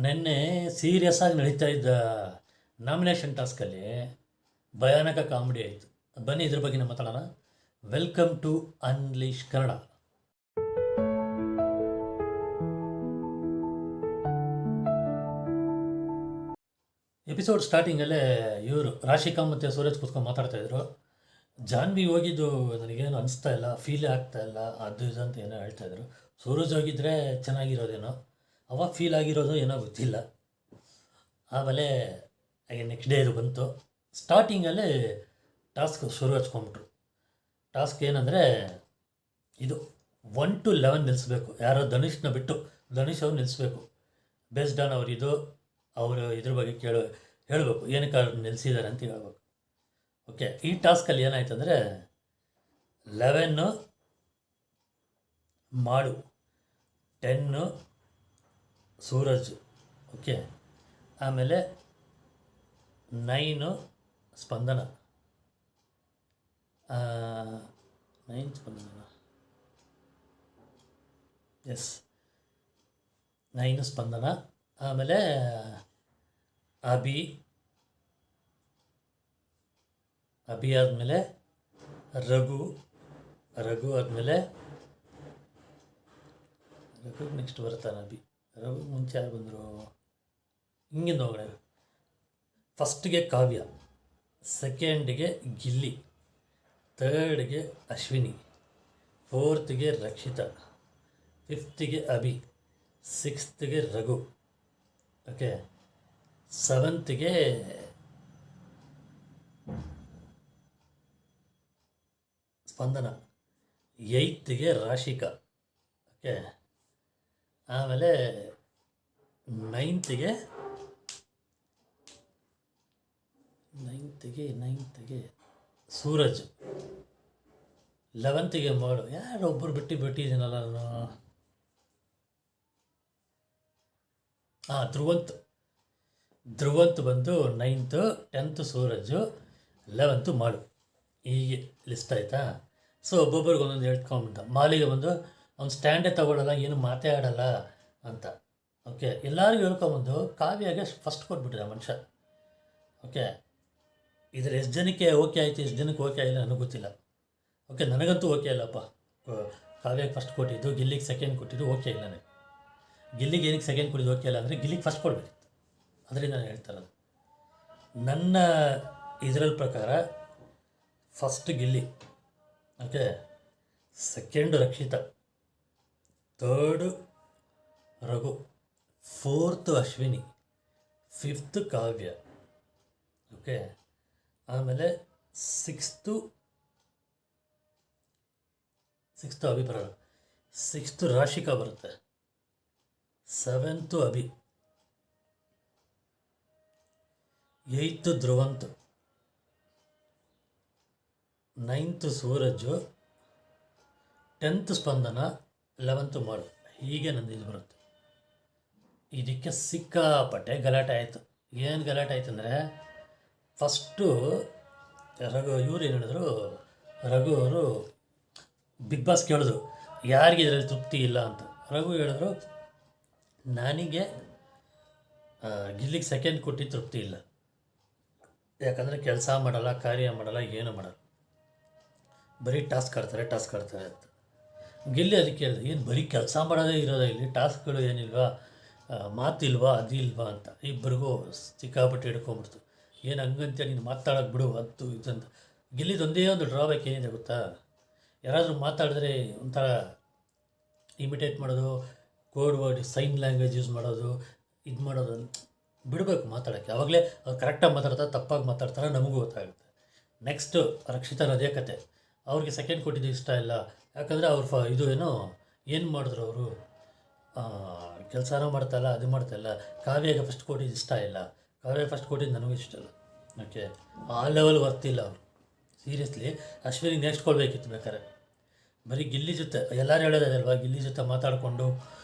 ನಿನ್ನೆ ಸೀರಿಯಸ್ ಆಗಿ ನಡೀತಾ ಇದ್ದ ನಾಮಿನೇಷನ್ ಟಾಸ್ಕಲ್ಲಿ ಭಯಾನಕ ಕಾಮಿಡಿ ಆಯಿತು. ಬನ್ನಿ ಇದ್ರ ಬಗ್ಗೆ ಮಾತಾಡೋಣ. Welcome to unleash Kannada. Episode ಸ್ಟಾರ್ಟಿಂಗಲ್ಲೇ ಇವರು ರಾಶಿಕಾ ಮತ್ತು ಸೂರಜ್ ಕೂತ್ಕೊಂಡು ಮಾತಾಡ್ತಾಯಿದ್ರು. ಜಾನ್ವಿ ಹೋಗಿದ್ದು ನನಗೇನು ಅನಿಸ್ತಾ ಇಲ್ಲ, ಫೀಲೇ ಆಗ್ತಾ ಇಲ್ಲ, ಅದು ಇದು ಅಂತ ಏನೋ ಹೇಳ್ತಾಯಿದ್ರು. ಸೂರಜ್ ಹೋಗಿದ್ರೆ ಚೆನ್ನಾಗಿರೋದೇನೋ, ಅವಾಗ ಫೀಲ್ ಆಗಿರೋದು ಏನೋ ಗೊತ್ತಿಲ್ಲ. ಆಮೇಲೆ ನೆಕ್ಸ್ಟ್ ಡೇ ಇದು ಬಂತು. ಸ್ಟಾರ್ಟಿಂಗಲ್ಲೇ ಟಾಸ್ಕ್ ಶುರು ಹಚ್ಕೊಂಬಿಟ್ರು. ಟಾಸ್ಕ್ ಏನಂದರೆ ಇದು 1 to 11 ನಿಲ್ಲಿಸ್ಬೇಕು. ಯಾರೋ ಧನುಷ್ನ ಬಿಟ್ಟು ಧನುಷ್ ಅವ್ರು ನಿಲ್ಲಿಸ್ಬೇಕು. ಬೇಸ್ಡ್ ಆನ್ ಅವರು ಇದ್ರ ಬಗ್ಗೆ ಹೇಳಬೇಕು, ಏನಕ್ಕೆ ಅವ್ರು ನಿಲ್ಲಿಸಿದ್ದಾರೆ ಅಂತ ಹೇಳ್ಬೇಕು. ಓಕೆ, ಈ ಟಾಸ್ಕಲ್ಲಿ ಏನಾಯ್ತು ಅಂದರೆ 11 ಮಾಡು, 10 ಸೂರಜ್, ಓಕೆ, ಆಮೇಲೆ 9 ಸ್ಪಂದನ, 9 ಸ್ಪಂದನ, ಎಸ್ 9 ಸ್ಪಂದನ, ಆಮೇಲೆ ಅಭಿ ಆದಮೇಲೆ ರಘು ಆದಮೇಲೆ ರಘು ನೆಕ್ಸ್ಟ್ ಬರ್ತಾನೆ. ರಘು ಮುಂಚೆ ಯಾರು ಬಂದರು, ಹಿಂಗಿಂದ ಹೋಗೋಣ. ಫಸ್ಟ್ಗೆ ಕಾವ್ಯ, ಸೆಕೆಂಡ್ಗೆ ಗಿಲ್ಲಿ, ಥರ್ಡ್ಗೆ ಅಶ್ವಿನಿ, ಫೋರ್ತ್ಗೆ ರಕ್ಷಿತಾ, ಫಿಫ್ತ್ಗೆ ಅಭಿ, ಸಿಕ್ಸ್ತ್ಗೆ ರಘು, ಓಕೆ, ಸೆವೆಂತ್ಗೆ ಸ್ಪಂದನ, 8ಗೆ ರಾಶಿಕಾ, ಓಕೆ, ಆಮೇಲೆ 9ಗೆ ಸೂರಜ್, 11ಗೆ ಮಾಡು. ಯಾರು ಒಬ್ಬರು ಬಿಟ್ಟಿದ್ದೀನಲ್ಲ ನಾನು. ಧ್ರುವಂತ್ ಬಂದು 9th, 10th ಸೂರಜು, 11th ಮಾಡು. ಹೀಗೆ ಲಿಸ್ಟ್ ಆಯಿತಾ. ಸೊ ಒಬ್ಬೊಬ್ರಿಗೆ ಒಂದೊಂದು ಹೇಳ್ಕೊಂಡ್ಬಿಟ್ಟ. ಮಾಲಿಗೆ ಬಂದು ಅವ್ನು ಸ್ಟ್ಯಾಂಡೇ ತಗೊಳ್ಳಲ್ಲ, ಏನು ಮಾತೇ ಆಡಲ್ಲ ಅಂತ. ಓಕೆ, ಎಲ್ಲರಿಗೂ ಹೇಳ್ಕೊಂಬಂದು ಕಾವ್ಯಾಗೆ ಫಸ್ಟ್ ಕೊಟ್ಬಿಟ್ಟಿದೆ ಮನುಷ್ಯ. ಓಕೆ, ಇದ್ರ ಎಷ್ಟು ಜನಕ್ಕೆ ಓಕೆ ಆಯಿತು, ಎಷ್ಟು ಜನಕ್ಕೆ ಓಕೆ ಆಗಿಲ್ಲ ನನಗೆ ಗೊತ್ತಿಲ್ಲ. ಓಕೆ, ನನಗಂತೂ ಓಕೆ ಅಲ್ಲಪ್ಪ. ಕಾವ್ಯಾಗೆ ಫಸ್ಟ್ ಕೊಟ್ಟಿದ್ದು, ಗಿಲ್ಲಿಗೆ ಸೆಕೆಂಡ್ ಕೊಟ್ಟಿದ್ದು ಓಕೆ ಇಲ್ಲ ನನಗೆ. ಗಿಲ್ಲಿಗೆ ಏನಕ್ಕೆ ಸೆಕೆಂಡ್ ಕೊಟ್ಟಿದ್ದು ಓಕೆ ಇಲ್ಲ ಅಂದರೆ ಗಿಲ್ಲಿಗೆ ಫಸ್ಟ್ ಕೊಡಬೇಕಿತ್ತು. ಅದರಿಂದ ನಾನು ಹೇಳ್ತಾ ಇರೋದು. ನನ್ನ ಇದರಲ್ಲಿ ಪ್ರಕಾರ first Gilli, okay, second Rakshita, third Raghu, 4th Ashwini, 5th ಕಾವ್ಯ, ಓಕೆ, ಆಮೇಲೆ 6th ಅಭಿ ಬರೋಣ, 6th ರಾಶಿಕಾ ಬರುತ್ತೆ, 7th Abhi, 8th Dhruvanth, 9th Suraj, 10th ಸ್ಪಂದನ, 11th ಮಾಡು. ಹೀಗೆ ನಂದು ಇದು ಬರುತ್ತೆ. ಇದಕ್ಕೆ ಸಿಕ್ಕಾಪಟ್ಟೆ ಗಲಾಟೆ ಆಯಿತು. ಏನು ಗಲಾಟೆ ಆಯ್ತು ಅಂದರೆ, ಫಸ್ಟು ಇವ್ರು ಏನು ಹೇಳಿದ್ರು, ರಘು ಅವರು ಬಿಗ್ ಬಾಸ್ ಕೇಳಿದ್ರು ಯಾರಿಗೆ ಇದರಲ್ಲಿ ತೃಪ್ತಿ ಇಲ್ಲ ಅಂತ. ರಘು ಹೇಳಿದ್ರು ನನಗೆ ಗಿಲ್ಲಿಗೆ ಸೆಕೆಂಡ್ ಕೊಟ್ಟು ತೃಪ್ತಿ ಇಲ್ಲ, ಯಾಕಂದರೆ ಕೆಲಸ ಮಾಡಲ್ಲ, ಕಾರ್ಯ ಮಾಡಲ್ಲ, ಏನೂ ಮಾಡಲ್ಲ, ಬರೀ ಟಾಸ್ಕ್ ಆಡ್ತಾರೆ ಅಂತ. ಗಿಲ್ಲಿ ಅದಕ್ಕೆ ಹೇಳಿದ್ರು, ಏನು ಬರೀ ಕೆಲಸ ಮಾಡೋದೇ ಇರೋದೇ ಇಲ್ಲಿ, ಟಾಸ್ಕ್ಗಳು ಏನಿಲ್ವಾ, ಮಾತಿಲ್ವಾ, ಅದಿಲ್ವಾ ಅಂತ. ಇಬ್ಬರಿಗೂ ಸಿಕ್ಕಾಪಟ್ಟೆ ಹಿಡ್ಕೊಂಬಿಡ್ತು. ಏನು ಹಂಗಂತ ನೀನು ಮಾತಾಡೋಕೆ ಬಿಡು ಅದು ಇದಂತ. ಗಿಲ್ಲಿದೊಂದೇ ಒಂದು ಡ್ರಾಬ್ಯಾಕ್ ಏನಿದೆ ಗೊತ್ತಾ, ಯಾರಾದರೂ ಮಾತಾಡಿದ್ರೆ ಒಂಥರ ಇಮಿಟೇಟ್ ಮಾಡೋದು, code word, sign language use ಮಾಡೋದು, ಇದು ಮಾಡೋದು ಬಿಡಬೇಕು ಮಾತಾಡೋಕ್ಕೆ. ಆವಾಗಲೇ ಅವ್ರು ಕರೆಕ್ಟಾಗಿ ಮಾತಾಡ್ತಾರೆ, ತಪ್ಪಾಗಿ ಮಾತಾಡ್ತಾರೆ, ನಮಗೂ ಗೊತ್ತಾಗುತ್ತೆ. ನೆಕ್ಸ್ಟು ರಕ್ಷಿತಾನ ಅದೇ ಕತೆ. ಅವ್ರಿಗೆ ಸೆಕೆಂಡ್ ಕೊಟ್ಟಿದ್ದು ಇಷ್ಟ ಇಲ್ಲ, ಯಾಕಂದರೆ ಅವ್ರು ಏನು ಮಾಡಿದ್ರು ಅವರು, ಕೆಲಸನೂ ಮಾಡ್ತಾಯಿಲ್ಲ, ಅದು ಮಾಡ್ತಾಯಿಲ್ಲ. ಕಾವ್ಯಾಗೆ ಫಸ್ಟ್ ಕೊಟ್ಟಿದ್ದು ಇಷ್ಟ ಇಲ್ಲ, ಕಾವ್ಯ ಫಸ್ಟ್ ಕೊಟ್ಟಿದ್ದು ನನಗೂ ಇಷ್ಟ ಇಲ್ಲ. ಓಕೆ, ಆ ಲೆವೆಲ್ ವರ್ತಿಲ್ಲ ಅವರು. ಸೀರಿಯಸ್ಲಿ ಅಶ್ವಿನಿಗೆ ನೆಕ್ಸ್ಟ್ ಕೊಡಬೇಕಿತ್ತು ಬೇಕಾದ್ರೆ. ಬರೀ ಗಿಲ್ಲಿ ಜೊತೆ ಎಲ್ಲರೂ ಹೇಳೋದಲ್ವಾ, ಗಿಲ್ಲಿ ಜೊತೆ ಮಾತಾಡಿಕೊಂಡು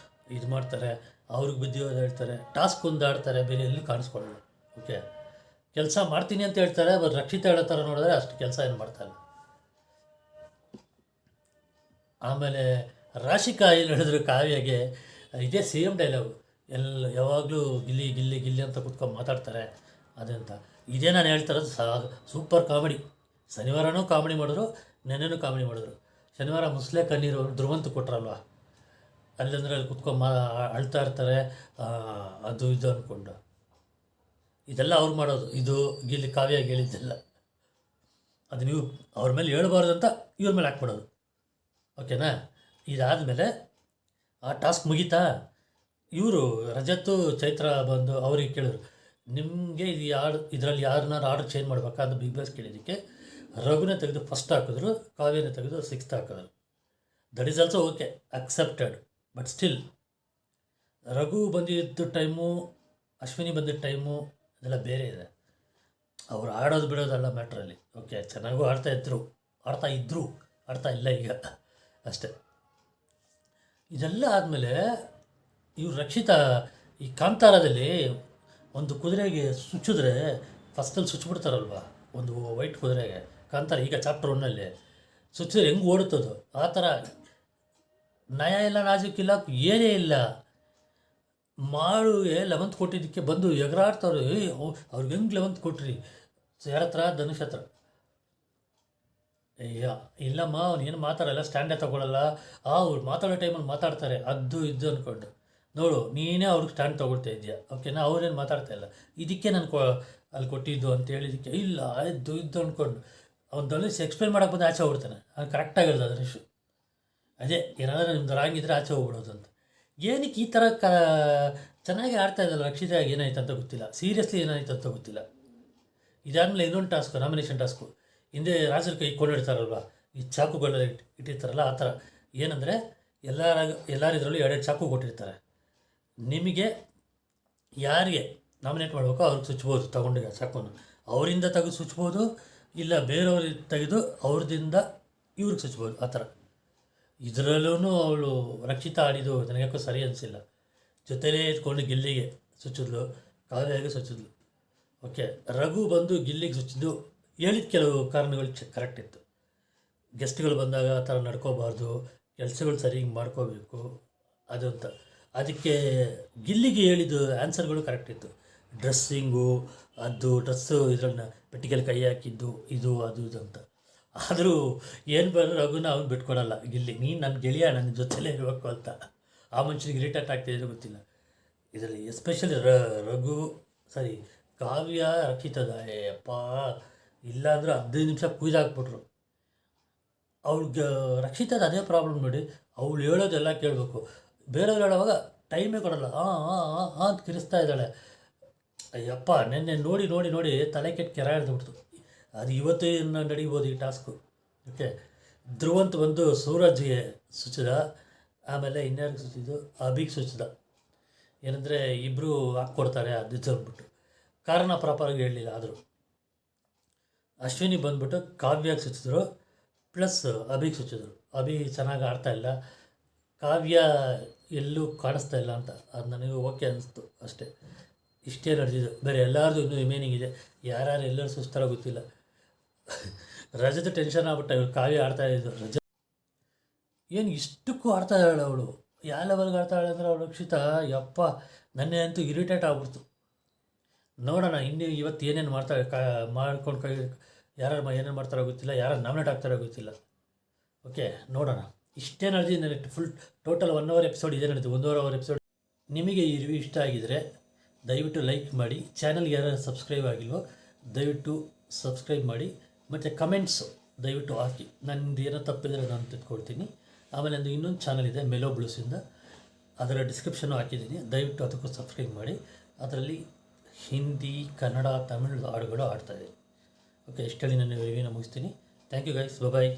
ಇದು ಮಾಡ್ತಾರೆ, ಅವ್ರಿಗೆ ಬುದ್ಧಿವಾದ ಹೇಳ್ತಾರೆ, ಟಾಸ್ಕ್ ಒಂದು ಆಡ್ತಾರೆ, ಬೇರೆ ಎಲ್ಲೂ ಕಾಣಿಸ್ಕೊಳ್ಳಲ್ಲ. ಓಕೆ, ಕೆಲಸ ಮಾಡ್ತೀನಿ ಅಂತ ಹೇಳ್ತಾರೆ, ಬಟ್ ರಕ್ಷಿತಾ ಹೇಳೋ ಥರ ನೋಡಿದ್ರೆ ಅಷ್ಟು ಕೆಲಸ ಏನು ಮಾಡ್ತಾಯಿಲ್ಲ. ಆಮೇಲೆ ರಾಶಿಕಾ ಏನು ಹೇಳಿದ್ರು ಕಾವ್ಯಗೆ, ಇದೇ ಸೇಮ್ ಡೈಲಾಗು, ಯಾವಾಗಲೂ ಗಿಲ್ಲಿ ಗಿಲ್ಲಿ ಗಿಲ್ಲಿ ಅಂತ ಕುತ್ಕೊಂಡು ಮಾತಾಡ್ತಾರೆ ಅದಂತ. ಇದೇ ನಾನು ಹೇಳ್ತಾರದು ಸೂಪರ್ ಕಾಮಿಡಿ. ಶನಿವಾರನೂ ಕಾಮಿಡಿ ಮಾಡಿದ್ರು, ನೆನ್ನೆನೂ ಕಾಮಿಡಿ ಮಾಡಿದ್ರು. ಶನಿವಾರ ಮುಸ್ಲೆ ಕಣ್ಣೀರು ಧ್ರುವಂತ ಕೊಟ್ರಲ್ವ, ಅಲ್ಲಂದ್ರೆ ಅಲ್ಲಿ ಕುತ್ಕೊಂಡು ಅಳ್ತಾ ಇರ್ತಾರೆ, ಅದು ಇದು ಅಂದ್ಕೊಂಡು. ಇದೆಲ್ಲ ಅವ್ರು ಮಾಡೋದು, ಇದು ಗಿಲ್ಲಿ ಕಾವ್ಯಾಗಿ ಹೇಳಿದ್ದೆಲ್ಲ. ಅದು ನೀವು ಅವ್ರ ಮೇಲೆ ಹೇಳ್ಬಾರ್ದು ಅಂತ ಇವ್ರ ಮೇಲೆ ಹಾಕ್ಬಿಡೋದು. ಓಕೆನಾ? ಇದಾದಮೇಲೆ ಆ ಟಾಸ್ಕ್ ಮುಗೀತಾ, ಇವರು ರಜತ್ತು ಚೈತ್ರ ಬಂದು ಅವ್ರಿಗೆ ಕೇಳಿದ್ರು, ನಿಮಗೆ ಇದು ಇದರಲ್ಲಿ ಯಾರನ್ನಾರು ಆರ್ಡರ್ ಚೇಂಜ್ ಮಾಡ್ಬೇಕಾ ಅಂತ ಬಿಗ್ ಬಾಸ್ ಕೇಳಿದ್ದಕ್ಕೆ ರಘುನೇ ತೆಗೆದು ಫಸ್ಟ್ ಹಾಕಿದ್ರು, ಕಾವ್ಯನೇ ತೆಗೆದು ಸಿಕ್ಸ್ತ್ ಹಾಕಿದ್ರು. That is also okay, accepted. But still Raghu ಬಂದಿದ್ದ ಟೈಮು, ಅಶ್ವಿನಿ ಬಂದಿದ್ದ ಟೈಮು ಅದೆಲ್ಲ ಬೇರೆ ಇದೆ. ಅವ್ರು ಆಡೋದು ಬಿಡೋದಲ್ಲ ಮ್ಯಾಟ್ರಲ್ಲಿ. ಓಕೆ, ಚೆನ್ನಾಗೂ ಆಡ್ತಾ ಇಲ್ಲ ಈಗ ಅಷ್ಟೆ. ಇದೆಲ್ಲ ಆದಮೇಲೆ ಇವ್ರು ರಕ್ಷಿತಾ ಈ ಕಾಂತಾರದಲ್ಲಿ ಒಂದು ಕುದುರೆಗೆ ಸುಚ್ಚಿದ್ರೆ ಫಸ್ಟಲ್ಲಿ ಸುಚ್ಚಿಬಿಡ್ತಾರಲ್ವ, ಒಂದು ವೈಟ್ ಕುದುರೆಗೆ ಕಾಂತಾರ, ಈಗ ಚಾಪ್ಟರ್ 1ನಲ್ಲಿ ಸುಚ್ಚಿದ್ರೆ ಹೆಂಗೆ ಓಡುತ್ತದು ಆ ಥರ. ನಯ ಇಲ್ಲ, ನಾಜುಕಿಲ್ಲ, ಏನೇ ಇಲ್ಲ. ಮಾಡುಗೆ 11th ಕೊಟ್ಟಿದ್ದಕ್ಕೆ ಬಂದು ಎಗರಾಡ್ತವ್ರು. ಅವ್ರಿಗೆ ಹೆಂಗೆ 11th ಕೊಟ್ರಿ? ಯಾರ ಹತ್ರ? ಧನುಷ್ ಹತ್ರ. ಇಲ್ಲಮ್ಮ, ಅವ್ನು ಏನು ಮಾತಾಡಲ್ಲ, ಸ್ಟ್ಯಾಂಡೇ ತೊಗೊಳಲ್ಲ. ಅವ್ರು ಮಾತಾಡೋ ಟೈಮಲ್ಲಿ ಮಾತಾಡ್ತಾರೆ ಅದು ಇದು ಅಂದ್ಕೊಂಡು. ನೋಡು, ನೀನೇ ಅವ್ರಿಗೆ ಸ್ಟ್ಯಾಂಡ್ ತೊಗೊಳ್ತಾ ಇದೆಯಾ. ಓಕೆನಾ? ಅವ್ರೇನು ಮಾತಾಡ್ತಾ ಇಲ್ಲ. ಇದಕ್ಕೆ ನಾನು ಅಲ್ಲಿ ಕೊಟ್ಟಿದ್ದು ಅಂತ ಹೇಳಿದ್ದಕ್ಕೆ ಇಲ್ಲ ಇದು ಇದ್ದು ಅಂದ್ಕೊಂಡು ಅವ್ನು ಧನುಷ್ ಎಕ್ಸ್ಪ್ಲೇನ್ ಮಾಡೋಕೆ ಬಂದು ಆಚೆ ಹೋಗ್ಬಿಡ್ತಾನೆ. ಅದು ಕರೆಕ್ಟಾಗಿ ಹೇಳ್ದ ಧನುಷ್. ಅದೇ ಏನಾದರೂ ನಿಮ್ದು ರಾಂಗಿದ್ರೆ ಆಚೆ ಹೋಗ್ಬಿಡೋದು ಅಂತ. ಏನಕ್ಕೆ ಈ ಥರ ಚೆನ್ನಾಗಿ ಆಡ್ತಾ ಇದ್ದಲ್ಲ ರಕ್ಷಿತಾ, ಏನಾಯ್ತು ಅಂತ ಗೊತ್ತಿಲ್ಲ. ಸೀರಿಯಸ್ಲಿ ಏನಾಯ್ತು ಅಂತ ಗೊತ್ತಿಲ್ಲ. ಇದಾದಮೇಲೆ ಇನ್ನೊಂದು ಟಾಸ್ಕು, ನಾಮಿನೇಷನ್ ಟಾಸ್ಕು. ಹಿಂದೆ ರಾಜರ ಕೈ ಕೊಂಡಿಡ್ತಾರಲ್ವ, ಈ ಚಾಕುಗಳ ಇಟ್ಟಿರ್ತಾರಲ್ಲ ಆ ಥರ. ಏನಂದರೆ ಎಲ್ಲರಿದ್ರಲ್ಲೂ 2 ಚಾಕು ಕೊಟ್ಟಿರ್ತಾರೆ. ನಿಮಗೆ ಯಾರಿಗೆ ನಾಮಿನೇಟ್ ಮಾಡಬೇಕೋ ಅವ್ರಿಗೆ ಸುಚ್ಬೋದು, ತಗೊಂಡಿಗೆ ಚಾಕುನ ಅವರಿಂದ ತೆಗೆದು ಸುಚ್ಬೋದು, ಇಲ್ಲ ಬೇರೆಯವ್ರಿಗೆ ತೆಗೆದು ಅವ್ರದಿಂದ ಇವ್ರಿಗೆ ಸುಚ್ಬೋದು, ಆ ಥರ. ಇದರಲ್ಲೂ ಅವಳು ರಕ್ಷಿತಾ ಆಡಿದ್ದು ನನಗ್ಯಾಕೋ ಸರಿ ಅನಿಸಿಲ್ಲ. ಜೊತೆಲೇ ಇಟ್ಕೊಂಡು ಗಿಲ್ಲಿಗೆ ಸುಚ್ಚಿದ್ಲು, ಕಾವ್ಯಾಗೆ ಸುಚ್ಚಿದ್ಲು. ಓಕೆ, ರಘು ಬಂದು ಗಿಲ್ಲಿಗೆ ಸುಚ್ಚಿದ್ದು ಹೇಳಿದ ಕೆಲವು ಕಾರಣಗಳು ಕರೆಕ್ಟ್ ಇತ್ತು. ಗೆಸ್ಟ್ಗಳು ಬಂದಾಗ ಆ ಥರ ನಡ್ಕೋಬಾರ್ದು, ಕೆಲಸಗಳು ಸರಿಯಾಗಿ ಮಾಡ್ಕೋಬೇಕು ಅದು ಅಂತ. ಅದಕ್ಕೆ ಗಿಲ್ಲಿಗೆ ಹೇಳಿದ್ದು ಆನ್ಸರ್ಗಳು ಕರೆಕ್ಟ್ ಇತ್ತು. ಡ್ರೆಸ್ಸಿಂಗು, ಅದು ಡ್ರೆಸ್ಸು ಇದರನ್ನ ಪೆಟ್ಟಿಗೆಲ್ಲಿ ಕೈ ಹಾಕಿದ್ದು, ಇದು ಅದು ಇದು ಅಂತ. ಆದರೂ ಏನು ಬಂದರೂ ರಘುನ ಅವ್ನು ಬಿಟ್ಕೊಡಲ್ಲ ಗಿಲ್ಲಿ. ನೀನು ನನ್ನ ಗೆಳೆಯ, ನನ್ನ ಜೊತೆಲೇ ಇರಬೇಕು ಅಂತ. ಆ ಮನುಷ್ಯನಿಗೆ ಇರಿಟೇಟ್ ಆಗ್ತಿದ್ರೆ ಗೊತ್ತಿಲ್ಲ. ಇದರಲ್ಲಿ ಎಸ್ಪೆಷಲಿ ಕಾವ್ಯ ರಕ್ಷಿತದ ಅಪ್ಪ ಇಲ್ಲಾಂದ್ರೆ 15 ನಿಮಿಷ ಕುಯ್ದಾಕ್ಬಿಟ್ರು. ಅವ್ಳಿಗೆ ರಕ್ಷಿತದ ಅದೇ ಪ್ರಾಬ್ಲಮ್ ನೋಡಿ. ಅವಳು ಹೇಳೋದೆಲ್ಲ ಕೇಳಬೇಕು, ಬೇರೆಯವ್ರು ಹೇಳೋವಾಗ ಟೈಮೇ ಕೊಡಲ್ಲ. ಅಂತ ಕಿರಿಸ್ತಾ ಇದ್ದಾಳೆ. ಅಯ್ಯಪ್ಪ, ನೆನ್ನೆ ನೋಡಿ ನೋಡಿ ನೋಡಿ ತಲೆ ಕೆಟ್ಟು ಕೆರ ಹಿಡ್ದುಬಿಡ್ತು. ಅದು ಇವತ್ತೇ ನಡೀಬೋದು ಈ ಟಾಸ್ಕು. ಓಕೆ, ಧ್ರುವಂತ ಬಂದು ಸೂರಜ್ಗೆ ಸುಚ್ಚಿದ, ಆಮೇಲೆ ಇನ್ಯಾರಿಗೆ ಸುಚ್ಚಿದ್ದು, ಅಭಿಗೆ ಸುಚ್ಚಿದ. ಏನಂದರೆ ಇಬ್ಬರು ಹಾಕ್ಕೊಡ್ತಾರೆ ಅದು ಅಂದ್ಬಿಟ್ಟು ಕಾರಣ ಪ್ರಾಪರಾಗಿ ಹೇಳಲಿಲ್ಲ. ಆದರೂ ಅಶ್ವಿನಿ ಬಂದ್ಬಿಟ್ಟು ಕಾವ್ಯಾಗೆ ಸುಚ್ಚಿದ್ರು, ಪ್ಲಸ್ ಅಭಿಗೆ ಸುಚ್ಚಿದ್ರು. ಅಭಿ ಚೆನ್ನಾಗಿ ಆಡ್ತಾ ಇಲ್ಲ, ಕಾವ್ಯ ಎಲ್ಲೂ ಕಾಣಿಸ್ತಾ ಇಲ್ಲ ಅಂತ. ಅದು ನನಗೆ ಓಕೆ ಅನ್ನಿಸ್ತು ಅಷ್ಟೇ. ಇಷ್ಟೇ ನಡೆದಿದ್ದು. ಬೇರೆ ಎಲ್ಲರದು ಇನ್ನೂ ರಿಮೈನಿಂಗ್ ಇದೆ. ಯಾರ್ಯಾರು ಎಲ್ಲರೂ ಸುಸ್ತಾರೋ ಗೊತ್ತಿಲ್ಲ. ರಜದ ಟೆನ್ಷನ್ ಆಗ್ಬಿಟ್ಟ. ಇವ್ರು ಕಾವ್ಯ ಆಡ್ತಾಯಿದ್ದು, ರಜ ಏನು ಇಷ್ಟಕ್ಕೂ ಆಡ್ತಾ ಇದ್ದಾಳೆ ಅವಳು. ಯಾವ ಲೆವೆಲ್ಗೆ ಆಡ್ತಾಳೆ ಅಂದರೆ ಅವಳು ರಕ್ಷಿತಾ, ಯಪ್ಪ ನನ್ನೇ ಅಂತೂ ಇರಿಟೇಟ್ ಆಗ್ಬಿಡ್ತು. ನೋಡೋಣ ಇವತ್ತು ಏನೇನು ಮಾಡ್ತಾರೆ, ಮಾಡ್ಕೊಂಡು ಯಾರು ಏನೇನು ಮಾಡ್ತಾರೋ ಗೊತ್ತಿಲ್ಲ, ಯಾರು ನಾಮಿನೇಟ್ ಆಗ್ತಾರೋ ಗೊತ್ತಿಲ್ಲ. ಓಕೆ, ನೋಡೋಣ. ಇಷ್ಟೇ ನಡೆದಿದ್ದು ನನಗೆ ಫುಲ್ ಟೋಟಲ್ 1 ಅವರ್ ಎಪಿಸೋಡ್ ಇದೇ ನಡೆದಿದ್ದು, 1.5 ಅವರ್ ಎಪಿಸೋಡ್. ನಿಮಗೆ ಈ ರಿವ್ಯೂ ಇಷ್ಟ ಆಗಿದರೆ ದಯವಿಟ್ಟು ಲೈಕ್ ಮಾಡಿ. ಚಾನಲ್ಗೆ ಯಾರು ಸಬ್ಸ್ಕ್ರೈಬ್ ಆಗಿಲ್ವೋ ದಯವಿಟ್ಟು ಸಬ್ಸ್ಕ್ರೈಬ್ ಮಾಡಿ, ಮತ್ತು ಕಮೆಂಟ್ಸು ದಯವಿಟ್ಟು ಹಾಕಿ. ನನ್ನದು ಏನೋ ತಪ್ಪಿದರೆ ನಾನು ತಿಳ್ಕೊಳ್ತೀನಿ. ಆಮೇಲೆ ನಂದು ಇನ್ನೊಂದು ಚಾನಲ್ ಇದೆ ಮೆಲೋ ಬ್ಲೂಸಿಂದ, ಅದರ ಡಿಸ್ಕ್ರಿಪ್ಷನ್ನು ಹಾಕಿದ್ದೀನಿ. ದಯವಿಟ್ಟು ಅದಕ್ಕೂ ಸಬ್ಸ್ಕ್ರೈಬ್ ಮಾಡಿ. ಅದರಲ್ಲಿ ಹಿಂದಿ, ಕನ್ನಡ, ತಮಿಳು ಹಾಡುಗಳು ಆಡ್ತಾಯಿದೆ. ಓಕೆ, ಇಷ್ಟಲ್ಲಿ ನನ್ನ ರಿವ್ಯೂನ ಮುಗಿಸ್ತೀನಿ. Thank you guys. ಬಾಯ್.